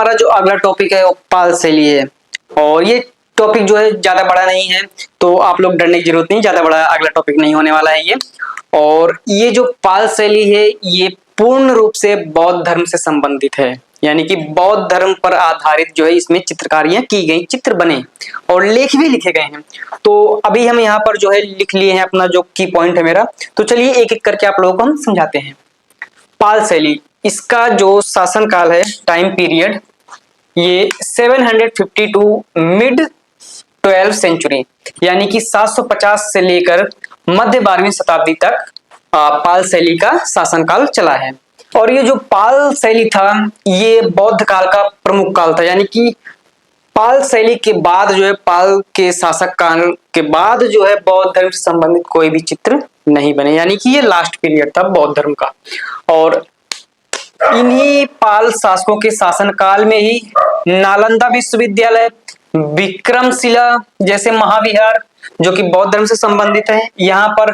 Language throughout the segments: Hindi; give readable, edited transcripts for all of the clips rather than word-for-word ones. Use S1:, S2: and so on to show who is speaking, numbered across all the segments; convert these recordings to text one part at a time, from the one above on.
S1: हमारा जो अगला टॉपिक है वो पाल शैली है। और ये टॉपिक जो है ज्यादा बड़ा नहीं है, तो आप लोग डरने की जरूरत नहीं, ज्यादा बड़ा अगला टॉपिक नहीं होने वाला है ये। और ये जो पाल शैली है ये पूर्ण रूप से बौद्ध धर्म से संबंधित है, यानी कि बौद्ध धर्म पर आधारित जो है इसमें चित्रकारियां की गई, चित्र बने और लेख भी लिखे गए हैं। तो अभी हम यहाँ पर जो है लिख लिए हैं अपना जो की पॉइंट है मेरा। तो चलिए एक एक करके आप लोगों को हम समझाते हैं। पाल शैली, इसका जो शासन काल है, टाइम पीरियड, ये 752 मिड 12th सेंचुरी, यानी कि 750 से लेकर मध्य 12वीं शताब्दी तक पाल शैली का शासनकाल चला है। और ये जो पाल शैली था ये बौद्ध काल का प्रमुख काल था, यानी कि पाल शैली के बाद जो है, पाल के शासक काल के बाद जो है बौद्ध धर्म से संबंधित कोई भी चित्र नहीं बने, यानी कि ये लास्ट पीरियड था बौद्ध धर्म का। और इन्हीं पाल शासकों के शासन काल में ही नालंदा विश्वविद्यालय, विक्रमशिला जैसे महाविहार जो कि बौद्ध धर्म से संबंधित है, यहाँ पर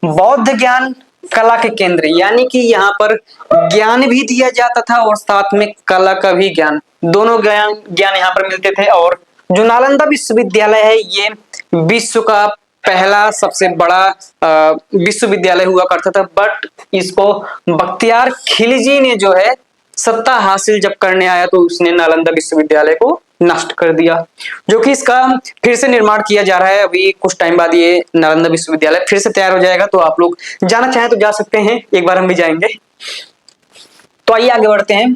S1: बौद्ध ज्ञान कला के केंद्र, यानी कि यहाँ पर ज्ञान भी दिया जाता था और साथ में कला का भी ज्ञान, दोनों ज्ञान यहाँ पर मिलते थे। और जो नालंदा विश्वविद्यालय है ये विश्व का पहला सबसे बड़ा विश्वविद्यालय हुआ करता था, बट इसको बख्तियार खिलजी ने जो है सत्ता हासिल जब करने आया तो उसने नालंदा विश्वविद्यालय को नष्ट कर दिया, जो कि इसका फिर से निर्माण किया जा रहा है। अभी कुछ टाइम बाद ये नालंदा विश्वविद्यालय फिर से तैयार हो जाएगा, तो आप लोग जाना चाहें तो जा सकते हैं, एक बार हम भी जाएंगे। तो आइए आगे बढ़ते हैं।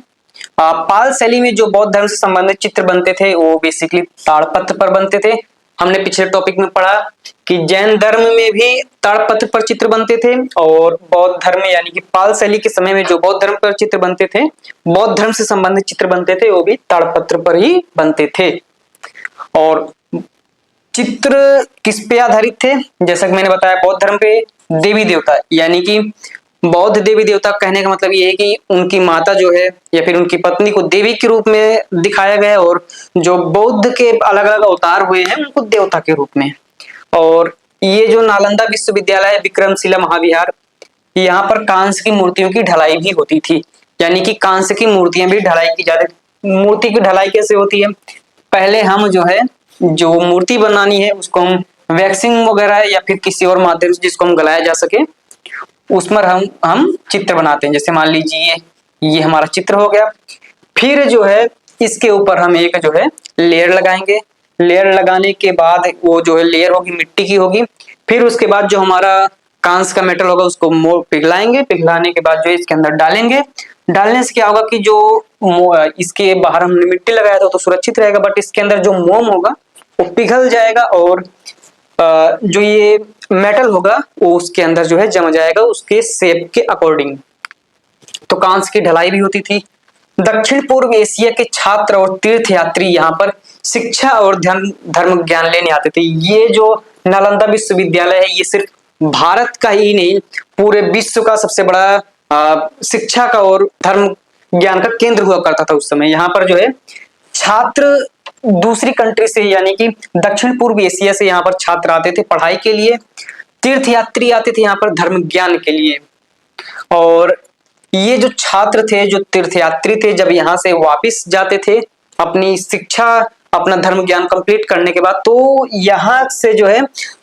S1: पाल शैली में जो बौद्ध धर्म से संबंधित चित्र बनते थे वो बेसिकली ताड़पत्र पर बनते थे। हमने पिछले टॉपिक में पढ़ा कि जैन धर्म में भी ताड़पत्र पर चित्र बनते थे, और बौद्ध धर्म यानी कि पाल शैली के समय में जो बौद्ध धर्म पर चित्र बनते थे, बौद्ध धर्म से संबंधित चित्र बनते थे, वो भी ताड़पत्र पर ही बनते थे। और चित्र किस पे आधारित थे? जैसा कि मैंने बताया, बौद्ध धर्म पे देवी देवता, यानी कि बौद्ध देवी देवता कहने का मतलब ये है कि उनकी माता जो है या फिर उनकी पत्नी को देवी के रूप में दिखाया गया है, और जो बौद्ध के अलग अलग अवतार हुए हैं उनको देवता के रूप में। और ये जो नालंदा विश्वविद्यालय, विक्रमशिला महाविहार, यहाँ पर कांस्य की मूर्तियों की ढलाई भी होती थी, यानी कि कांस्य की मूर्तियां भी ढलाई की जाती। मूर्ति की ढलाई कैसे होती है? पहले हम जो है जो मूर्ति बनानी है उसको हम वैक्सिंग वगैरह या फिर किसी और माध्यम से जिसको हम गलाया जा सके उस पर हम चित्र बनाते हैं। जैसे मान लीजिए ये हमारा चित्र हो गया, फिर जो है इसके ऊपर हम एक जो है लेयर लगाएंगे। लेयर लगाने के बाद वो जो है लेयर होगी मिट्टी की होगी। फिर उसके बाद जो हमारा कांस्य का मेटल होगा उसको पिघलाएंगे। पिघलाने के बाद जो है इसके अंदर डालेंगे। डालने से क्या होगा कि जो इसके बाहर हमने मिट्टी लगाया था तो सुरक्षित रहेगा, बट इसके अंदर जो मोम होगा वो पिघल जाएगा और जो ये मेटल होगा वो उसके अंदर जो है जम जाएगा उसके शेप के अकॉर्डिंग। तो कांस्य की ढलाई भी होती थी। दक्षिण पूर्व एशिया के छात्र और तीर्थयात्री यहाँ पर शिक्षा और धर्म ज्ञान लेने आते थे। ये जो नालंदा विश्वविद्यालय है ये सिर्फ भारत का ही नहीं पूरे विश्व का सबसे बड़ा शिक्षा का और धर्म ज्ञान का केंद्र हुआ करता था उस समय। यहाँ पर जो है छात्र दूसरी कंट्री से यानी कि दक्षिण पूर्व एशिया से यहाँ पर छात्र आते थे पढ़ाई के लिए। तीर्थयात्री आते थे यहाँ पर धर्म ज्ञान के लिए। और ये जो छात्र थे, जो तीर्थयात्री थे, जब यहाँ से वापस जाते थे अपनी शिक्षा, अपना धर्म ज्ञान कंप्लीट करने के बाद, तो यहाँ से जो है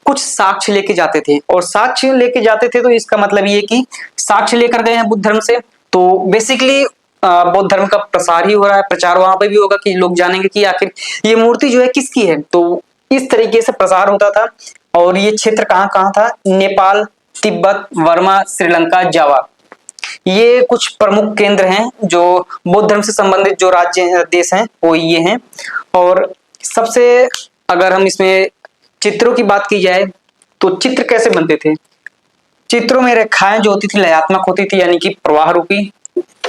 S1: कुछ साक्ष्य लेके जाते थे। और साक्ष्य लेके जाते थे तो इसका मतलब ये कि साक्ष्य लेकर गए हैं बुद्ध धर्म से, तो बेसिकली बौद्ध धर्म का प्रसार ही हो रहा है, प्रचार वहां पे भी होगा कि लोग जानेंगे कि आखिर ये मूर्ति जो है किसकी है। तो इस तरीके से प्रसार होता था। और ये क्षेत्र कहाँ कहाँ था? नेपाल, तिब्बत, वर्मा, श्रीलंका, जावा, ये कुछ प्रमुख केंद्र हैं जो बौद्ध धर्म से संबंधित जो राज्य देश हैं वो ये हैं। और सबसे अगर हम इसमें चित्रों की बात की जाए तो चित्र कैसे बनते थे? चित्रों में रेखाएं जो होती थी लयात्मक होती थी, यानी कि प्रवाह रूपी,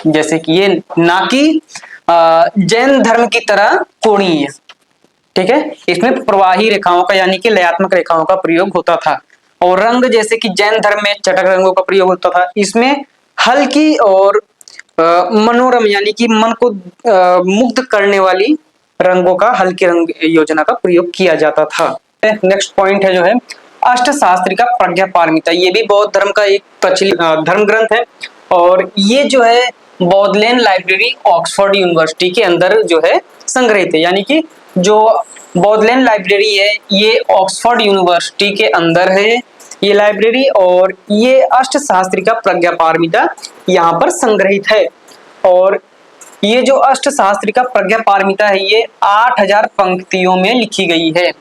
S1: जैसे कि ये, ना कि जैन धर्म की तरह कोणीय। ठीक है, इसमें प्रवाही रेखाओं का यानी कि लयात्मक रेखाओं का प्रयोग होता था। और रंग, जैसे कि जैन धर्म में चटक रंगों का प्रयोग होता था, इसमें हल्की और मनोरम यानी कि मन को मुग्ध करने वाली रंगों का, हल्के रंग योजना का प्रयोग किया जाता था। नेक्स्ट पॉइंट है जो है अष्टशास्त्री का प्रज्ञा पारमिता। ये भी बौद्ध धर्म का एक प्रचलित धर्म ग्रंथ है। और ये जो है बौदलेन लाइब्रेरी ऑक्सफोर्ड यूनिवर्सिटी के अंदर जो है संग्रहित है। यानी कि जो बौदलेन लाइब्रेरी है ये ऑक्सफोर्ड यूनिवर्सिटी के अंदर है ये लाइब्रेरी, और ये अष्टशास्त्री का प्रज्ञा पारमिता यहाँ पर संग्रहित है। और ये जो अष्टशास्त्री का प्रज्ञा पारमिता है ये 8000 पंक्तियों में लिखी गई है।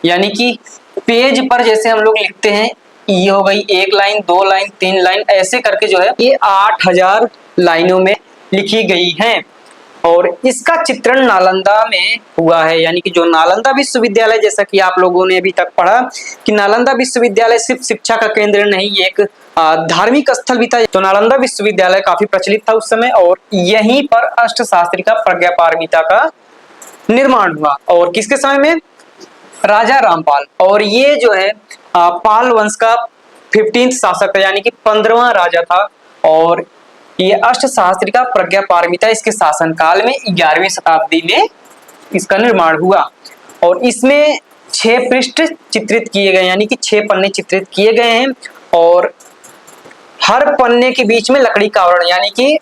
S1: यानी कि पेज पर जैसे हम लोग लिखते हैं, ये हो गई 1 लाइन, 2 लाइन, 3 लाइन, ऐसे करके जो है ये 8000 लाइनों में लिखी गई है। और इसका चित्रण नालंदा में हुआ है। यानी कि जो नालंदा विश्वविद्यालय, जैसा कि आप लोगों ने अभी तक पढ़ा कि नालंदा विश्वविद्यालय सिर्फ शिक्षा का केंद्र नहीं, ये एक धार्मिक स्थल भी था। तो नालंदा विश्वविद्यालय काफी प्रचलित था उस समय, और यहीं पर अष्टशास्त्री का प्रज्ञा पारमिता का निर्माण हुआ। और किसके समय में? राजा रामपाल। और ये जो है पाल वंश का 15th शासक था, यानी कि 15वां राजा था। और ये अष्टशास्त्री का प्रज्ञा पारमिता इसके शासनकाल में 11वीं शताब्दी में इसका निर्माण हुआ। और इसमें 6 पृष्ठ चित्रित किए गए, यानी कि 6 पन्ने चित्रित किए गए हैं। और हर पन्ने के बीच में लकड़ी का आवरण, यानी कि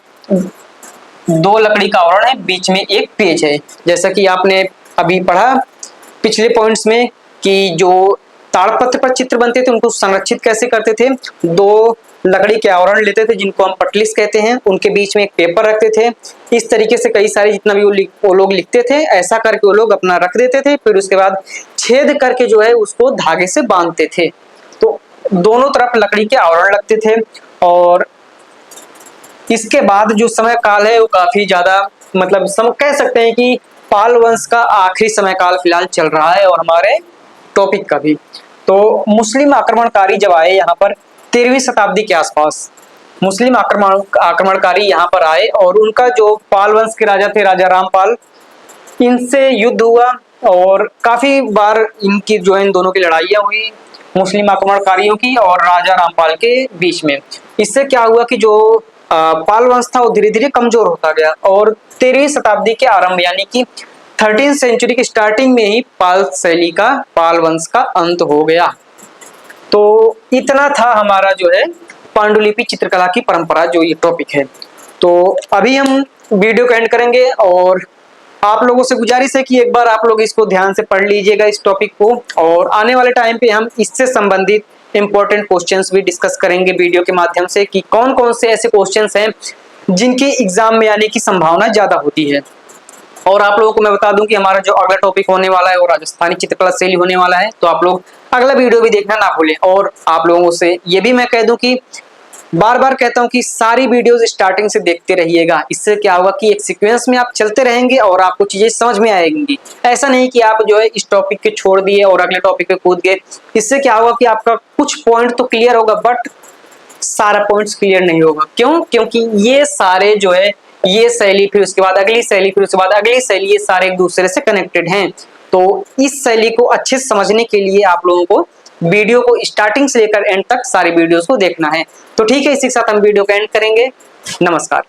S1: 2 लकड़ी का आवरण है, बीच में एक पेज है। जैसा कि आपने अभी पढ़ा पिछले पॉइंट्स में कि जो ताड़पत्र पर चित्र बनते थे उनको संरक्षित कैसे करते थे, 2 लकड़ी के आवरण लेते थे जिनको हम पटलिस कहते हैं, उनके बीच में एक पेपर रखते थे। इस तरीके से कई सारी जितना भी वो लोग लिखते थे, ऐसा करके वो लोग अपना रख देते थे। फिर उसके बाद छेद करके जो है उसको धागे से बांधते थे। तो दोनों तरफ लकड़ी के आवरण लगते थे। और इसके बाद जो समय काल है वो काफी ज्यादा, मतलब कह सकते हैं कि पाल वंश का आखिरी समय काल फिलहाल चल रहा है, और हमारे टॉपिक का भी। तो मुस्लिम आक्रमणकारी जब आए यहाँ पर 13वीं शताब्दी के आसपास, मुस्लिम आक्रमणकारी यहाँ पर आए, और उनका जो पाल वंश के राजा थे, राजा रामपाल, इनसे युद्ध हुआ। और काफी बार इनकी जो है इन दोनों की लड़ाइयाँ हुई, मुस्लिम आक्रमणकारियों की और राजा रामपाल के बीच में। इससे क्या हुआ कि जो पाल वंश था वो धीरे धीरे कमजोर होता गया। और 13वीं शताब्दी के आरंभ, यानी कि 13th सेंचुरी की स्टार्टिंग में ही पाल वंश का अंत हो गया। तो इतना था हमारा जो है पांडुलिपि चित्रकला की परंपरा, जो ये टॉपिक है। तो अभी हम वीडियो को एंड करेंगे, और आप लोगों से गुजारिश है कि एक बार आप लोग इसको ध्यान से पढ़ लीजिएगा इस टॉपिक को। और आने वाले टाइम पे हम इससे संबंधित इंपॉर्टेंट क्वेश्चंस भी डिस्कस करेंगे वीडियो के माध्यम से, कि कौन कौन से ऐसे क्वेश्चंस हैं जिनकी एग्जाम में आने की संभावना ज्यादा होती है। और आप लोगों को मैं बता दूं कि हमारा जो अगला टॉपिक होने वाला है वो राजस्थानी चित्रकला शैली होने वाला है। तो आप लोग अगला वीडियो भी देखना ना भूलें। और आप लोगों से ये भी मैं कह दूं कि बार बार कहता हूं कि सारी वीडियोस स्टार्टिंग से देखते रहिएगा। इससे क्या होगा कि एक सीक्वेंस में आप चलते रहेंगे और आपको चीजें समझ में आएंगी। ऐसा नहीं कि आप जो है इस टॉपिक के छोड़ दिए और अगले टॉपिक पे कूद गए। इससे क्या होगा कि आपका कुछ पॉइंट तो क्लियर होगा, बट सारा पॉइंट्स क्लियर नहीं होगा। क्यों? क्योंकि ये सारे जो है, ये शैली, फिर उसके बाद अगली शैली, फिर उसके बाद अगली शैली, ये सारे एक दूसरे से कनेक्टेड हैं। तो इस शैली को अच्छे से समझने के लिए आप लोगों को वीडियो को स्टार्टिंग से लेकर एंड तक सारी वीडियोस को देखना है। तो ठीक है, इसी के साथ हम वीडियो को एंड करेंगे। नमस्कार।